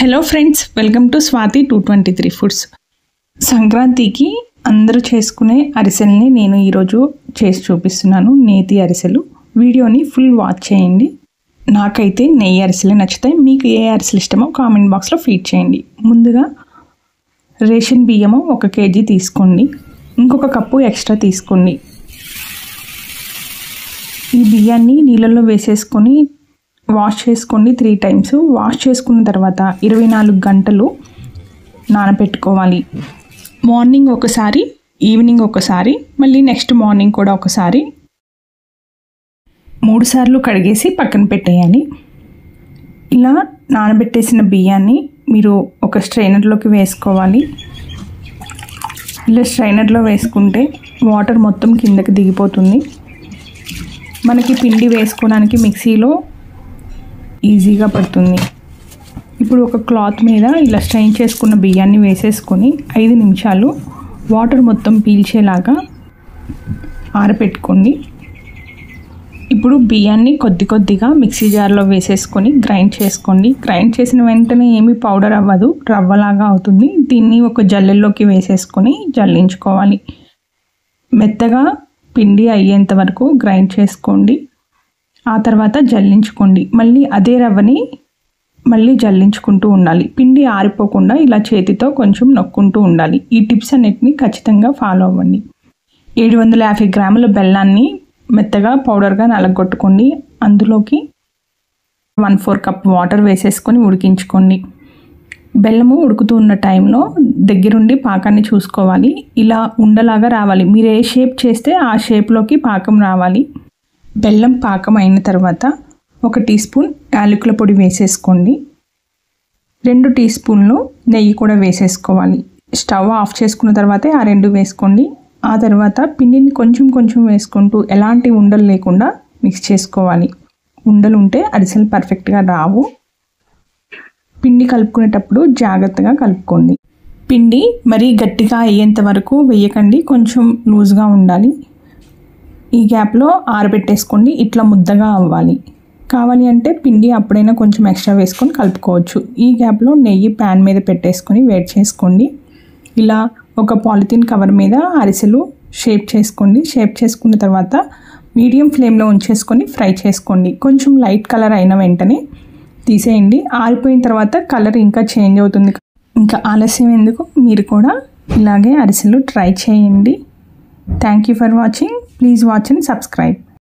Hello friends, welcome to Swathi 223 foods. సంక్రాంతికి అందరూ చేసుకునే అరిసెల్ని నేను ఈరోజు చేసి చూపిస్తున్నాను. నేతి అరిసెలు. వీడియోని ఫుల్ వాచ్ చేయండి. నాకైతే నెయ్యి అరిసెలే నచ్చుతాయి. మీకు ఏ అరిసెలు ఇష్టమో కామెంట్ బాక్స్లో ఫీడ్ చేయండి. ముందుగా రేషన్ బియ్యము 1 కేజీ తీసుకోండి. ఇంకొక కప్పు ఎక్స్ట్రా తీసుకోండి. ఈ బియ్యాన్ని నీళ్ళల్లో వేసేసుకొని వాష్ చేసుకోండి 3 టైమ్స్. వాష్ చేసుకున్న తర్వాత 24 గంటలు నానబెట్టుకోవాలి. మార్నింగ్ ఒకసారి, ఈవినింగ్ ఒకసారి, మళ్ళీ నెక్స్ట్ మార్నింగ్ కూడా ఒకసారి 3 సార్లు కడిగేసి పక్కన పెట్టేయాలి. ఇలా నానబెట్టేసిన బియ్యాన్ని మీరు ఒక స్ట్రైనర్లోకి వేసుకోవాలి. ఇలా స్ట్రైనర్లో వేసుకుంటే వాటర్ మొత్తం కిందకి దిగిపోతుంది. మనకి పిండి వేసుకోవడానికి మిక్సీలో ఈజీగా పడుతుంది. ఇప్పుడు ఒక క్లాత్ మీద ఇలా స్ట్రైన్ చేసుకున్న బియ్యాన్ని వేసేసుకొని 5 నిమిషాలు వాటర్ మొత్తం పీల్చేలాగా ఆరబెట్టుకోండి. ఇప్పుడు బియ్యాన్ని కొద్దిగా మిక్సీ జార్లో వేసేసుకొని గ్రైండ్ చేసుకోండి. గ్రైండ్ చేసిన వెంటనే ఏమీ పౌడర్ అవ్వదు, రవ్వలాగా అవుతుంది. దీన్ని ఒక జల్లెల్లోకి వేసేసుకొని జల్లించుకోవాలి. మెత్తగా పిండి అయ్యేంత వరకు గ్రైండ్ చేసుకోండి. ఆ తర్వాత జల్లించుకోండి. మళ్ళీ అదే రవ్వని మళ్ళీ జల్లించుకుంటూ ఉండాలి. పిండి ఆరిపోకుండా ఇలా చేతితో కొంచెం నొక్కుంటూ ఉండాలి. ఈ టిప్స్ అన్నిటిని ఖచ్చితంగా ఫాలో అవ్వండి. 750 గ్రాముల బెల్లాన్ని మెత్తగా పౌడర్గా నలగొట్టుకోండి. అందులోకి 1/4 కప్ వాటర్ వేసేసుకొని ఉడికించుకోండి. బెల్లము ఉడుకుతూ ఉన్న టైంలో దగ్గరుండి పాకాన్ని చూసుకోవాలి. ఇలా ఉండలాగా రావాలి. మీరు ఏ షేప్ చేస్తే ఆ షేప్లోకి పాకం రావాలి. బెల్లం పాకం అయిన తర్వాత 1 టీ స్పూన్ యాలకుల పొడి వేసేసుకోండి. 2 టీ స్పూన్లు నెయ్యి కూడా వేసేసుకోవాలి. స్టవ్ ఆఫ్ చేసుకున్న తర్వాతే ఆ 2 వేసుకోండి. ఆ తర్వాత పిండిని కొంచెం వేసుకుంటూ ఎలాంటి ఉండలు లేకుండా మిక్స్ చేసుకోవాలి. ఉండలు ఉంటే అరిసెలు పర్ఫెక్ట్గా రావు. పిండి కలుపుకునేటప్పుడు జాగ్రత్తగా కలుపుకోండి. పిండి మరీ గట్టిగా అయ్యేంత వరకు వేయకండి, కొంచెం లూజ్గా ఉండాలి. ఈ గ్యాప్లో ఆరబెట్టేసుకోండి. ఇట్లా ముద్దగా అవ్వాలి. కావాలి అంటే పిండి అప్పుడైనా కొంచెం ఎక్స్ట్రా వేసుకొని కలుపుకోవచ్చు. ఈ గ్యాప్లో నెయ్యి ప్యాన్ మీద పెట్టేసుకొని వేడి చేసుకోండి. ఇలా ఒక పాలిథిన్ కవర్ మీద అరిసెలు షేప్ చేసుకోండి. షేప్ చేసుకున్న తర్వాత మీడియం ఫ్లేమ్లో ఉంచేసుకొని ఫ్రై చేసుకోండి. కొంచెం లైట్ కలర్ అయిన వెంటనే తీసేయండి. ఆరిపోయిన తర్వాత కలర్ ఇంకా చేంజ్ అవుతుంది. ఇంకా ఆలస్యం ఎందుకు, మీరు కూడా ఇలాగే అరిసెలు ట్రై చేయండి. Thank you for watching. Please watch and subscribe.